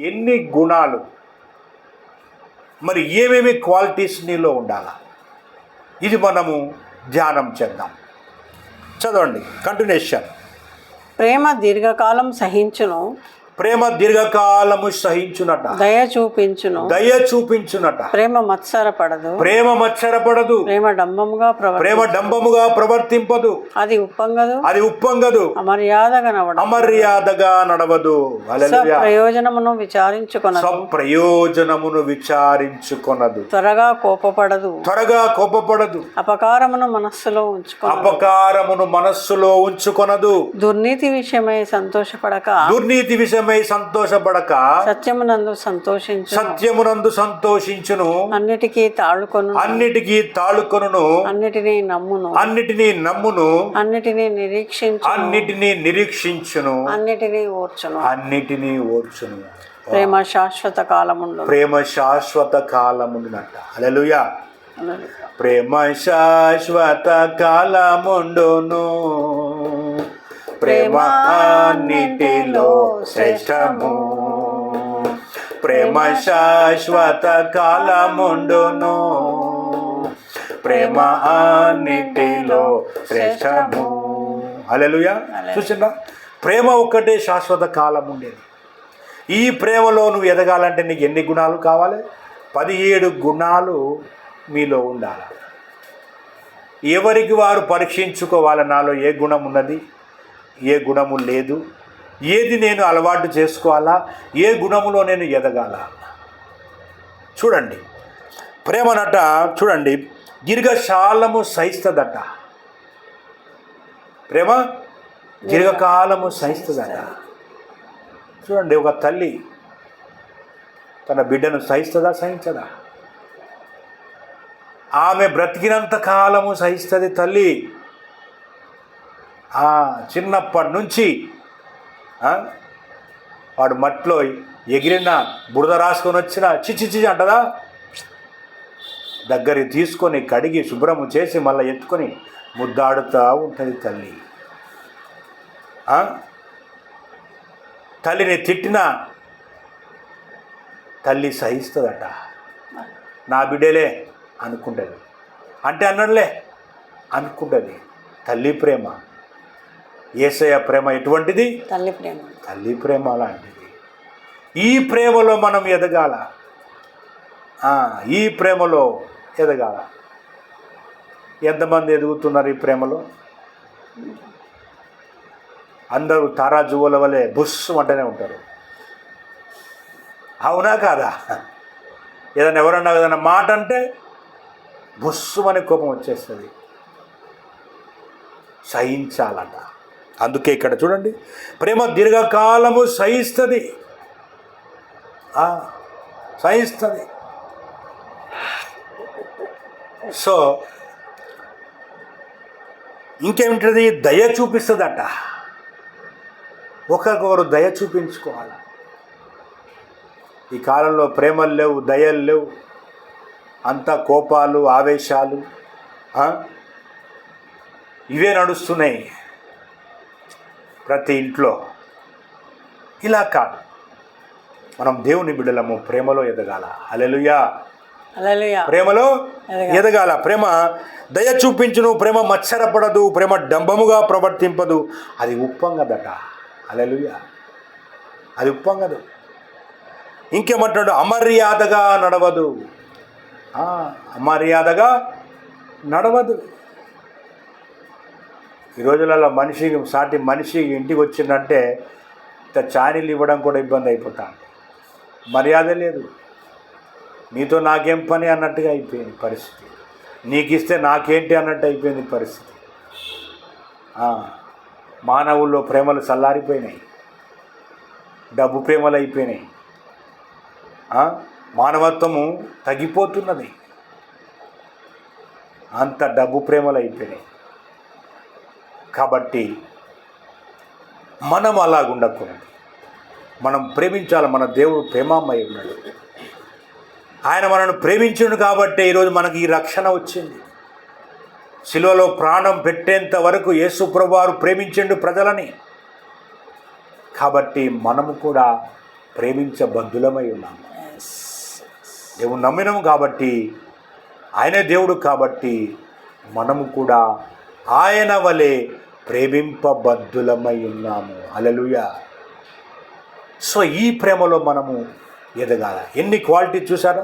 ఎన్ని గుణాలు, మరి ఏమేమి క్వాలిటీస్ నీలో ఉండాలా, ఇది మనము ధ్యానం చేద్దాం. చదవండి, కంటిన్యూషన్. ప్రేమ దీర్ఘకాలం సహించును, ప్రేమ దీర్ఘకాలము సహించునట, దయ చూపించును, దయ చూపించునట. ప్రేమ మత్సరపడదు, ప్రేమ మత్సరపడదు, ప్రేమ డంబముగా ప్రవర్తింపదు, అది ఉప్పొంగదు, అమర్యాదగా నడవదు. ప్రయోజనమును విచారించుకొనదు, త్వరగా కోపపడదు, అపకారమును మనస్సులో ఉంచుకొనదు, దుర్నీతి విషయమై సంతోషపడక సత్యమునందు సంతోషించును, అన్నిటికీ తాళుకొనును, అన్నిటినీ నమ్మును, అన్నిటినీ నిరీక్షించును, అన్నిటినీ ఓర్చును. ప్రేమ శాశ్వత కాలముండునట. హల్లెలూయా. ప్రేమ శాశ్వత కాలముండును, ప్రేమ అన్నిటిలో శ్రేష్టము, ప్రేమ శాశ్వత కాలముండును, ప్రేమ అన్నిటిలో శ్రేష్టము. హల్లెలూయా. చూసిందా, ప్రేమ ఒక్కటే శాశ్వత కాలం ఉండేది. ఈ ప్రేమలో నువ్వు ఎదగాలంటే నీకు ఎన్ని గుణాలు కావాలి? 17 గుణాలు మీలో ఉండాలి. ఎవరికి వారు పరీక్షించుకోవాలి, నాలో ఏ గుణం ఉన్నది, ఏ గుణము లేదు, ఏది నేను అలవాటు చేసుకోవాలా, ఏ గుణములో నేను ఎదగాల. చూడండి, ప్రేమనట చూడండి దీర్ఘకాలము సహిస్తుందట. ప్రేమ దీర్ఘకాలము సహిస్తుందట. చూడండి, ఒక తల్లి తన బిడ్డను సహించదా? ఆమె బ్రతికినంత కాలము సహిస్తుంది తల్లి. చిన్నప్పటి నుంచి వాడు మట్లో ఎగిరిన బురద రాసుకొని వచ్చిన చిచి అంటదా, దగ్గరికి తీసుకొని కడిగి శుభ్రము చేసి మళ్ళీ ఎత్తుకొని ముద్దాడుతూ ఉంటుంది తల్లి. తల్లిని తిట్టినా తల్లి సహిస్తుందట. నా బిడ్డలే అనుకుంటుంది, అంటే అన్నట్లే అనుకుంటుంది. తల్లి ప్రేమ, యేసయ్య ప్రేమ ఎటువంటిది? తల్లి ప్రేమ లాంటిది. ఈ ప్రేమలో మనం ఎదగాల, ఈ ప్రేమలో ఎదగాల. ఎంతమంది ఎదుగుతున్నారు ఈ ప్రేమలో? అందరూ తారాజువ్వల వలె బుస్ అంటూనే ఉంటారు. అవునా కాదా? ఎవరన్నా ఏదైనా మాట అంటే బుస్సు అనే కోపం వచ్చేస్తుంది. సహించాలట. అందుకే ఇక్కడ చూడండి, ప్రేమ దీర్ఘకాలము సహిస్తుంది. సో ఇంకేమిటది? దయ చూపిస్తుందట. ఒకరికొకరు దయ చూపించుకోవాలి. ఈ కాలంలో ప్రేమలు లేవు, దయలు లేవు, అంతా కోపాలు, ఆవేశాలు ఇవే నడుస్తున్నాయి ప్రతి ఇంట్లో. ఇలా కాదు, మనం దేవుని బిడ్డలము, ప్రేమలో ఎదగాల. హల్లెలూయా. ప్రేమలో ఎదగాల. ప్రేమ దయ చూపించును, ప్రేమ మత్సరపడదు, ప్రేమ డంబముగా ప్రవర్తింపదు, అది ఉప్పొంగదట. హల్లెలూయా. అది ఉప్పొంగదు. ఇంకేమంటాడు? అమర్యాదగా నడవదు. అమర్యాదగా నడవదు. ఈ రోజులలో సాటి మనిషి ఇంటికి వచ్చిందంటే చానీలు ఇవ్వడం కూడా ఇబ్బంది అయిపోతాను. మర్యాద లేదు. నీతో నాకేం పని అన్నట్టుగా అయిపోయింది పరిస్థితి. నీకు ఇస్తే నాకేంటి అన్నట్టు అయిపోయింది పరిస్థితి. మానవుల్లో ప్రేమలు చల్లారిపోయినాయి, డబ్బు ప్రేమలు అయిపోయినాయి, మానవత్వము తగ్గిపోతున్నది, అంత డబ్బు ప్రేమలు అయిపోయినాయి. కాబట్టి మనం అలాగుండకూడదు. మనం ప్రేమించాలి. మన దేవుడు ప్రేమామయ్య ఉన్నాడు. ఆయన మనను ప్రేమించుడు కాబట్టి ఈరోజు మనకి ఈ రక్షణ వచ్చింది. శిలువలో ప్రాణం పెట్టేంత వరకు యేసు ప్రభువారు ప్రేమించిండు ప్రజలని. కాబట్టి మనము కూడా ప్రేమించబద్ధులమై ఉన్నాము. దేవుని నమ్మినాము కాబట్టి, ఆయనే దేవుడు కాబట్టి మనము కూడా ఆయన వలె ప్రేమింపబద్ధులమై ఉన్నాము. హల్లెలూయా. సో ఈ ప్రేమలో మనము ఎదగాల. ఎన్ని క్వాలిటీ చూసారా?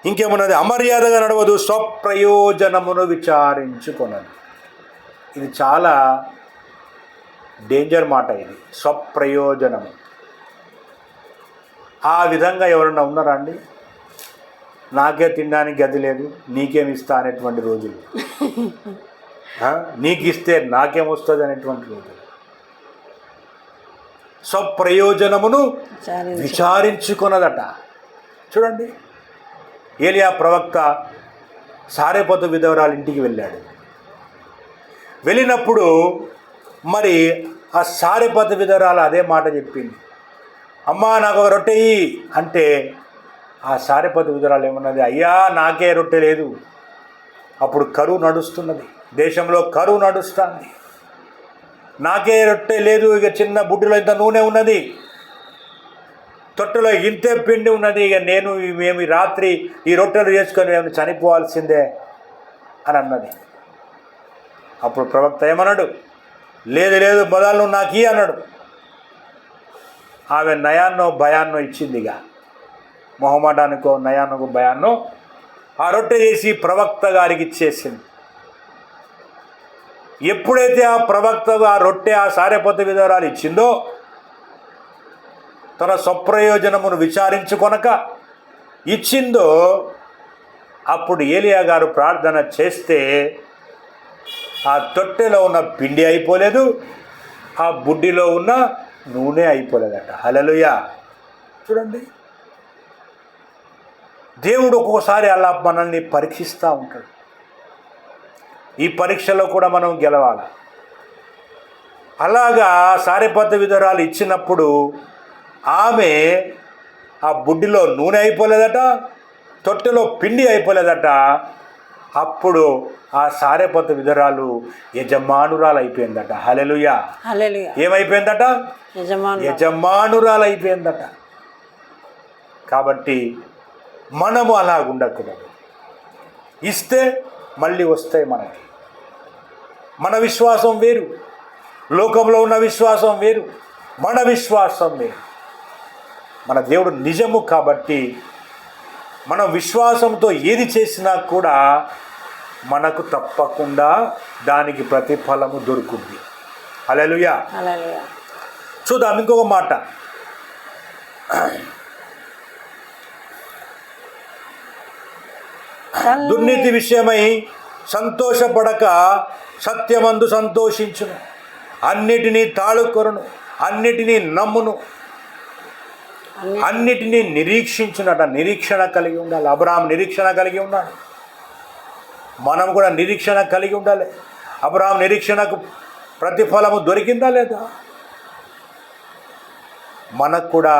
ఇంకేమున్నది? అమర్యాదగా నడవదు, స్వప్రయోజనమును విచారించుకొనదు. ఇది చాలా డేంజర్ మాట. ఇది స్వప్రయోజనము. ఆ విధంగా ఎవరన్నా ఉన్నారా అండి? నాకే తినడానికి గది లేదు, నీకేమి ఇస్తా అనేటువంటి రోజులు, నీకు ఇస్తే నాకేమొస్తుంది అనేటువంటి రోజులు. స్వప్రయోజనమును విచారించుకొనదట. చూడండి, ఏలియా ప్రవక్త సారెపతు విధవరాలు ఇంటికి వెళ్ళాడు. వెళ్ళినప్పుడు మరి ఆ సారెపతు విధవరాలు అదే మాట చెప్పింది, అమ్మా నాకు ఒక రొట్టె ఇయ్యి అంటే, ఆ సారెపతు విధవరాలు ఏమన్నది, అయ్యా నాకే రొట్టె లేదు. అప్పుడు కరువు నడుస్తున్నది, దేశంలో కరువు నడుస్తుంది, నాకే రొట్టె లేదు. ఇక చిన్న బుడ్డిలో ఇంత నూనె ఉన్నది, తొట్టెలో ఇంతే పిండి ఉన్నది, ఇక మేము రాత్రి ఈ రొట్టెలు చేసుకొని మేము చనిపోవాల్సిందే అని అన్నది. అప్పుడు ప్రవక్త ఏమన్నాడు, లేదు లేదు మొదలు నాకు ఇయ్యి అన్నాడు. ఆమె నయాన్నో భయాన్నో ఇచ్చింది. ఇక మొహమాటానికో నయాన్నో భయాన్నో ఆ రొట్టె చేసి ప్రవక్త గారికి ఇచ్చేసింది. ఎప్పుడైతే ఆ ప్రవక్తకు ఆ రొట్టె ఆ సారెపతు విధవరాలు ఇచ్చిందో, తన స్వప్రయోజనమును విచారించుకొనక ఇచ్చిందో, అప్పుడు ఏలియా గారు ప్రార్థన చేస్తే ఆ తొట్టెలో ఉన్న పిండి అయిపోలేదు, ఆ బుడ్డిలో ఉన్న నూనె అయిపోలేదట. హల్లెలూయా. చూడండి, దేవుడు ఒక్కోసారి అలా మనల్ని పరీక్షిస్తూ ఉంటాడు. ఈ పరీక్షలో కూడా మనం గెలవాలి. అలాగా సారెపతు విధవరాలు ఇచ్చినప్పుడు ఆమె ఆ బుడ్డిలో నూనె అయిపోలేదట, తొట్టెలో పిండి అయిపోలేదట. అప్పుడు ఆ సారెపతు విధవరాలు యజమానురాలు అయిపోయిందట. హల్లెలూయా. ఏమైపోయిందట? యజమానురాలు అయిపోయిందట. కాబట్టి మనము అలా ఉండకూడదు. ఇస్తే మళ్ళీ వస్తాయి మనకి. మన విశ్వాసం వేరు, లోకంలో ఉన్న విశ్వాసం వేరు, మన విశ్వాసం వేరు. మన దేవుడు నిజము కాబట్టి మనం విశ్వాసంతో ఏది చేసినా కూడా మనకు తప్పకుండా దానికి ప్రతిఫలము దొరుకుద్ది. హల్లెలూయా. చూద్దాం ఇంకొక మాట. దుర్నీతి విషయమై సంతోషపడక సత్యమందు సంతోషించును, అన్నిటినీ తాళుకొరును, అన్నిటినీ నమ్మును, అన్నిటినీ నిరీక్షించునట. నిరీక్షణ కలిగి ఉండాలి. అబ్రహాం నిరీక్షణ కలిగి ఉన్నాడు. మనం కూడా నిరీక్షణ కలిగి ఉండాలి. అబ్రహాం నిరీక్షణకు ప్రతిఫలము దొరికిందా లేదా? మనకు కూడా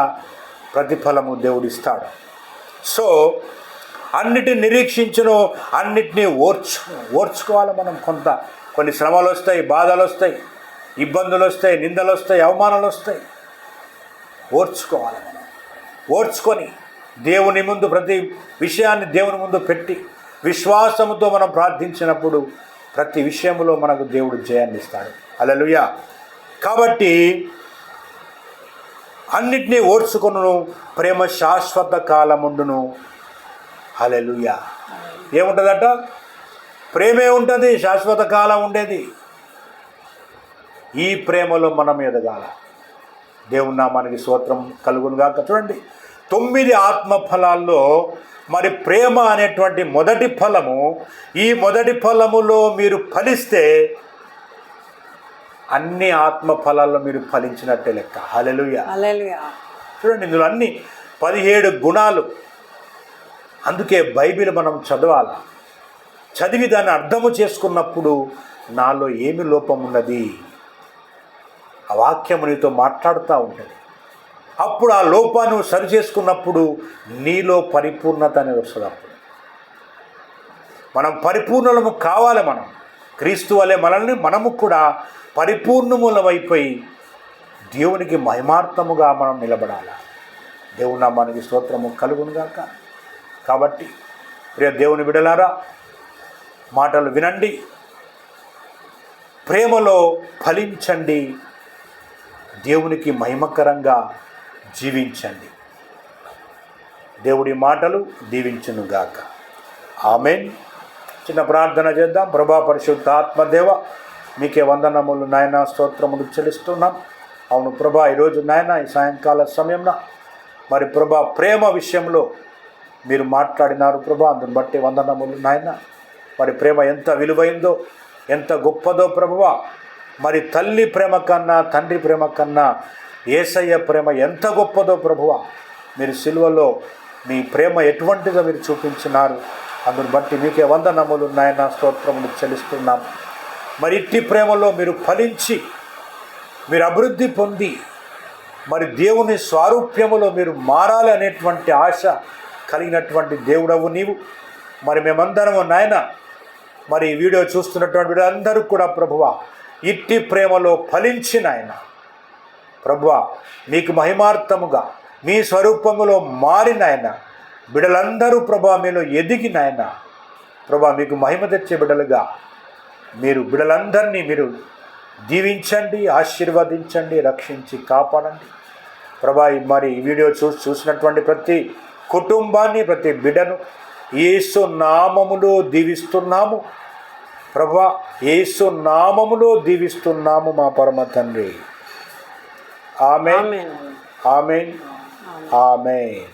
ప్రతిఫలము దేవుడిస్తాడు. సో అన్నిటిని నిరీక్షించును, అన్నిటినీ ఓర్చుకోవాలి. మనం కొన్ని శ్రమలు వస్తాయి, బాధలు వస్తాయి, ఇబ్బందులు వస్తాయి, నిందలు వస్తాయి, అవమానాలు వస్తాయి. ఓర్చుకోవాలి. మనం ఓర్చుకొని దేవుని ముందు ప్రతి విషయాన్ని దేవుని ముందు పెట్టి విశ్వాసముతో మనం ప్రార్థించినప్పుడు ప్రతి విషయంలో మనకు దేవుడు జయాన్ని ఇస్తాడు. హల్లెలూయా. కాబట్టి అన్నిటినీ ఓర్చుకొనును, ప్రేమ శాశ్వత కాలముండును. హల్లెలూయా. ఏముంటుందట? ప్రేమే ఉంటుంది, శాశ్వత కాలం ఉండేది. ఈ ప్రేమలో మనం ఎదగాల. దేవుని నామానికి స్తోత్రం కలుగును గాక. చూడండి, 9 ఆత్మ ఫలాల్లో మరి ప్రేమ అనేటువంటి మొదటి ఫలము. ఈ మొదటి ఫలములో మీరు ఫలిస్తే అన్ని ఆత్మ ఫలాల్లో మీరు ఫలించినట్టే లెక్క. హల్లెలూయా. చూడండి, ఇందులో అన్ని 17 గుణాలు. అందుకే బైబిల్ మనం చదవాలి. చదివి దాన్ని అర్థము చేసుకున్నప్పుడు నాలో ఏమి లోపం ఉన్నది, ఆ వాక్యము నీతో మాట్లాడుతూ ఉంటుంది. అప్పుడు ఆ లోపాన్ని సరి చేసుకున్నప్పుడు నీలో పరిపూర్ణత అనేది వస్తుంది. అప్పుడు మనం పరిపూర్ణము కావాలి. మనం క్రీస్తు వలె మనము కూడా పరిపూర్ణములమైపోయి దేవునికి మహిమార్థముగా మనం నిలబడాలి. దేవుని నామానికి స్తోత్రము కలుగునుగాక. కాబట్టి ప్రియ దేవుని బిడ్డలారా, మాటలు వినండి, ప్రేమలో ఫలించండి, దేవునికి మహిమకరంగా జీవించండి. దేవుడి మాటలు దీవించునుగాక. ఆమేన్. చిన్న ప్రార్థన చేద్దాం. ప్రభా పరిశుద్ధ ఆత్మదేవ, మీకే వందనములు నాయన, స్తోత్రములు చెల్లిస్తున్నాం. అవును ప్రభా, ఈరోజు నాయన ఈ సాయంకాల సమయంలో మరి ప్రభా ప్రేమ విషయంలో మీరు మాట్లాడినారు ప్రభా, అందుని బట్టి వందనములు నాయన. మరి ప్రేమ ఎంత విలువైందో, ఎంత గొప్పదో ప్రభువా. మరి తల్లి ప్రేమ కన్నా, తండ్రి ప్రేమ కన్నా యేసయ్య ప్రేమ ఎంత గొప్పదో ప్రభువా. మీరు సిలువలో మీ ప్రేమ ఎటువంటిదో మీరు చూపించినారు. అందుని బట్టి మీకే వందనములు నాయన, స్తోత్రములు చెల్లిస్తున్నాం. మరి ఇట్టి ప్రేమలో మీరు ఫలించి, మీరు అభివృద్ధి పొంది, మరి దేవుని స్వారూప్యములో మీరు మారాలి అనేటువంటి ఆశ కలిగినటువంటి దేవుడవు నీవు. మరి మేమందరము నాయన, మరి ఈ వీడియో చూస్తున్నటువంటి వీళ్ళందరూ కూడా ప్రభువా ఇట్టి ప్రేమలో ఫలించిన ఆయన ప్రభువా, మీకు మహిమార్థముగా మీ స్వరూపములో మారిన ఆయన బిడ్డలందరూ ప్రభా మీలో ఎదిగిన ఆయన ప్రభా, మీకు మహిమ తెచ్చే బిడ్డలుగా మీరు బిడ్డలందరినీ మీరు దీవించండి, ఆశీర్వదించండి, రక్షించి కాపాడండి ప్రభా. మరి ఈ వీడియో చూసినటువంటి ప్రతి కుటుంబాన్ని, ప్రతి బిడ్డను యేసు నామములో దీవిస్తున్నాము ప్రభా, యేసు నామములో దీవిస్తున్నాము మా పరమ తండ్రి. ఆమేన్, ఆమేన్, ఆమేన్.